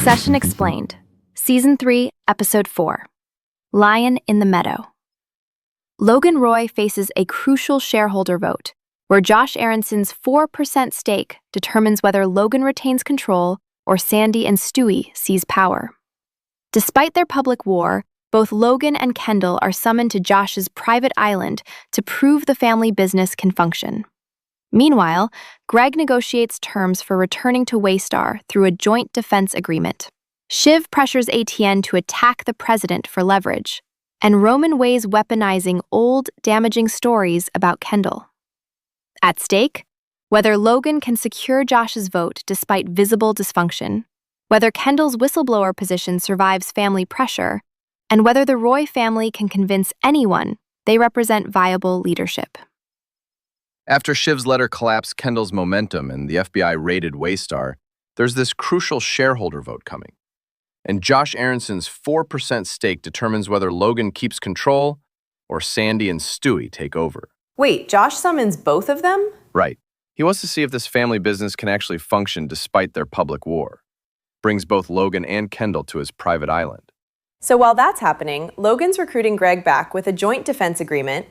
Succession Explained, Season 3, Episode 4, Lion in the Meadow. Logan Roy faces a crucial shareholder vote, where Josh Aaronson's 4% stake determines whether Logan retains control or Sandy and Stewy seize power. Despite their public war, both Logan and Kendall are summoned to Josh's private island to prove the family business can function. Meanwhile, Greg negotiates terms for returning to Waystar through a joint defense agreement. Shiv pressures ATN to attack the president for leverage, and Roman weighs weaponizing old, damaging stories about Kendall. At stake, whether Logan can secure Josh's vote despite visible dysfunction, whether Kendall's whistleblower position survives family pressure, and whether the Roy family can convince anyone they represent viable leadership. After Shiv's letter collapsed Kendall's momentum and the FBI raided Waystar, there's this crucial shareholder vote coming. And Josh Aaronson's 4% stake determines whether Logan keeps control or Sandy and Stewy take over. Wait, Josh summons both of them? Right. He wants to see if this family business can actually function despite their public war. Brings both Logan and Kendall to his private island. So while that's happening, Logan's recruiting Greg back with a joint defense agreement,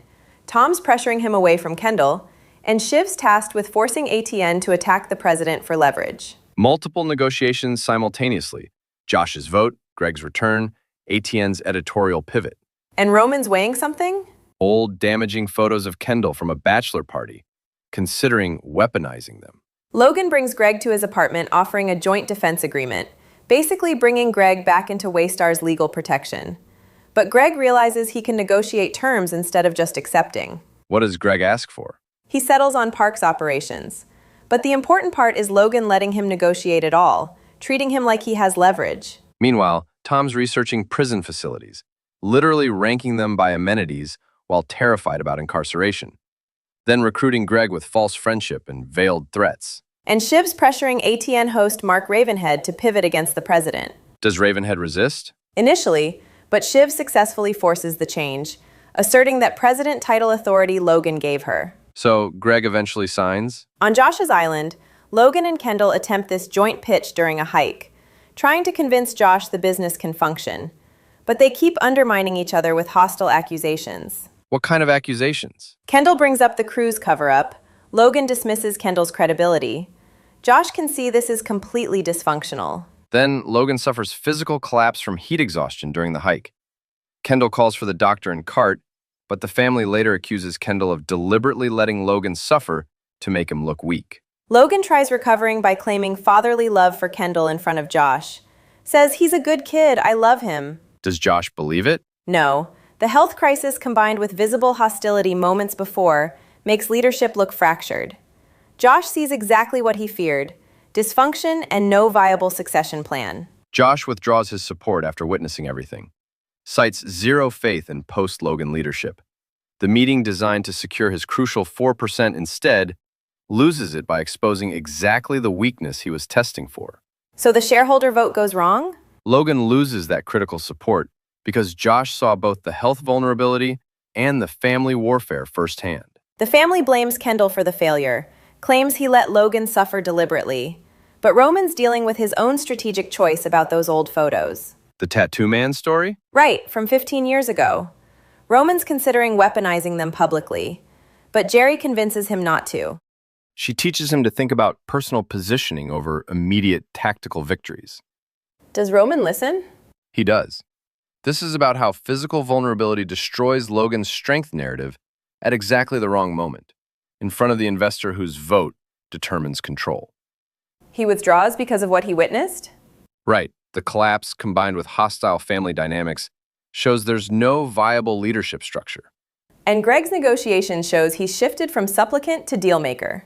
Tom's pressuring him away from Kendall, and Shiv's tasked with forcing ATN to attack the president for leverage. Multiple negotiations simultaneously. Josh's vote, Greg's return, ATN's editorial pivot. And Roman's weighing something? Old, damaging photos of Kendall from a bachelor party, considering weaponizing them. Logan brings Greg to his apartment offering a joint defense agreement, basically bringing Greg back into Waystar's legal protection. But Greg realizes he can negotiate terms instead of just accepting. What does Greg ask for? He settles on Park's operations. But the important part is Logan letting him negotiate at all, treating him like he has leverage. Meanwhile, Tom's researching prison facilities, literally ranking them by amenities while terrified about incarceration. Then recruiting Greg with false friendship and veiled threats. And Shiv's pressuring ATN host Mark Ravenhead to pivot against the president. Does Ravenhead resist? Initially, but Shiv successfully forces the change, asserting that president title authority Logan gave her. So Greg eventually signs? On Josh's island, Logan and Kendall attempt this joint pitch during a hike, trying to convince Josh the business can function. But they keep undermining each other with hostile accusations. What kind of accusations? Kendall brings up the cruise cover-up. Logan dismisses Kendall's credibility. Josh can see this is completely dysfunctional. Then Logan suffers physical collapse from heat exhaustion during the hike. Kendall calls for the doctor and cart, but the family later accuses Kendall of deliberately letting Logan suffer to make him look weak. Logan tries recovering by claiming fatherly love for Kendall in front of Josh. Says, "He's a good kid, I love him." Does Josh believe it? No. The health crisis combined with visible hostility moments before makes leadership look fractured. Josh sees exactly what he feared: dysfunction and no viable succession plan. Josh withdraws his support after witnessing everything. Cites zero faith in post-Logan leadership. The meeting designed to secure his crucial 4% instead loses it by exposing exactly the weakness he was testing for. So the shareholder vote goes wrong? Logan loses that critical support because Josh saw both the health vulnerability and the family warfare firsthand. The family blames Kendall for the failure, claims he let Logan suffer deliberately. But Roman's dealing with his own strategic choice about those old photos. The tattoo man story? Right, from 15 years ago. Roman's considering weaponizing them publicly, but Jerry convinces him not to. She teaches him to think about personal positioning over immediate tactical victories. Does Roman listen? He does. This is about how physical vulnerability destroys Logan's strength narrative at exactly the wrong moment, in front of the investor whose vote determines control. He withdraws because of what he witnessed? Right. The collapse, combined with hostile family dynamics, shows there's no viable leadership structure. And Greg's negotiation shows he's shifted from supplicant to dealmaker.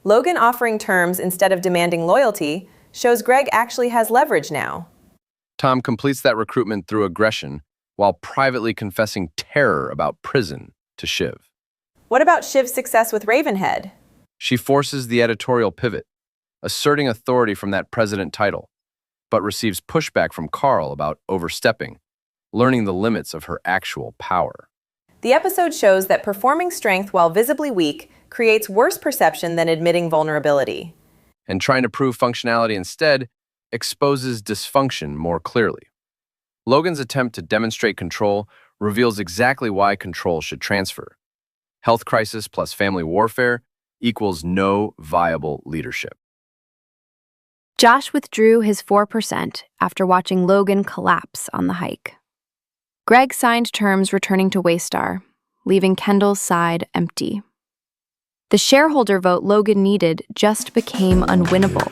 Logan offering terms instead of demanding loyalty shows Greg actually has leverage now. Tom completes that recruitment through aggression while privately confessing terror about prison to Shiv. What about Shiv's success with Ravenhead? She forces the editorial pivot, asserting authority from that president title, but receives pushback from Carl about overstepping, learning the limits of her actual power. The episode shows that performing strength while visibly weak creates worse perception than admitting vulnerability. And trying to prove functionality instead exposes dysfunction more clearly. Logan's attempt to demonstrate control reveals exactly why control should transfer. Health crisis plus family warfare equals no viable leadership. Josh withdrew his 4% after watching Logan collapse on the hike. Greg signed terms returning to Waystar, leaving Kendall's side empty. The shareholder vote Logan needed just became unwinnable.